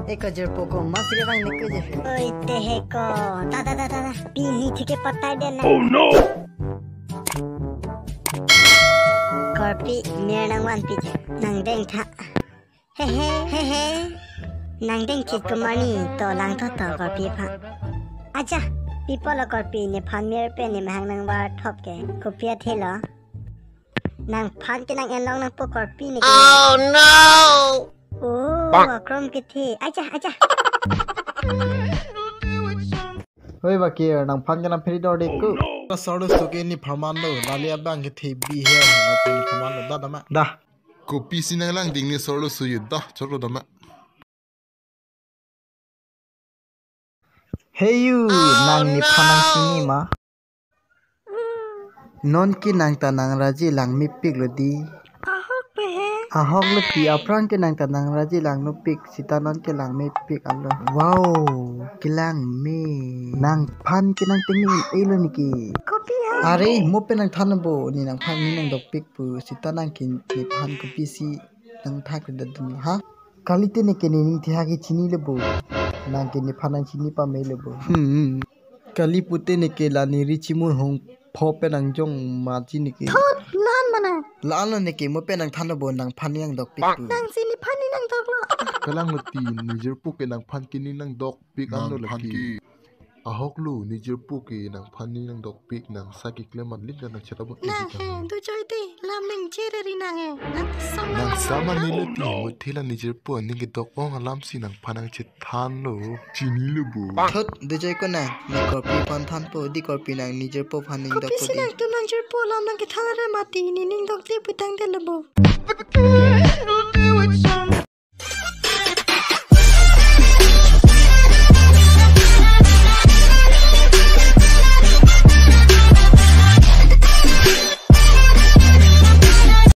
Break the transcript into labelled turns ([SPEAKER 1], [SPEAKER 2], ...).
[SPEAKER 1] एक जर पोको मसरे रंग निकल जे
[SPEAKER 2] ओए तेहे को दादा पीनी ठीक पता दे ना
[SPEAKER 3] Oh no!
[SPEAKER 2] Korpi मेरा वन पीछे नंगदेंग था हे नंगदेंग चित कुमानी तो लांग तो korpi फा आजा people korpi ने फान मेरे पे ने महंग नंग बार ठोप के कुपिया थे लो नंग फान के नंग एलोंग नंग पो korpi ने
[SPEAKER 3] Oh no!
[SPEAKER 2] ओह क्रम के थे आजा
[SPEAKER 4] Hoi bakir nang pan kana pheri dor de ku. Sordo soke ni pharmando lalia bang ke the bi he na pe ni pharmando da dama. Da.
[SPEAKER 5] Kopi sinang lang ding ni sordo suyu da choro dama.
[SPEAKER 4] Hey you nang ni phanang sini ma. Non ki nang ta nang raji lang mi pik lo di. Ahok lo ti apran ke nang ta nang raji lang no pik sita non ke lang mi pik allo. Wow, kilang me nang pan ke nang tingni elo niki. Are mo pe nang thanabo ni nang pan ni nang dok pik pu sita nang kin ni pan ko pisi nang thak da dum ha. Kalite ne ke ni ning thia ki chini lebo. Nang ke ni phanang chini pa me lebo. Kali pute ne ke la ni ri chimur hong pho pe nang jong ma chi ni ke. Lan ne ke mo pe nang thanabo nang phan yang dok pik pu.
[SPEAKER 5] Kalang mati nijer pu ke nang phan kini nang dok pik ano laki. Ahok lu nijer pu ke nang phan ni nang dok pik nang saki klemat lin nang chatabo. Nang sama nilo ti mo thila nijer pu ni ke dok ong alam si nang phanang chet than lo chini lo bu.
[SPEAKER 4] Thot de jai ko na ni korpi pan than po di korpi nang nijer po phan ning dok po di.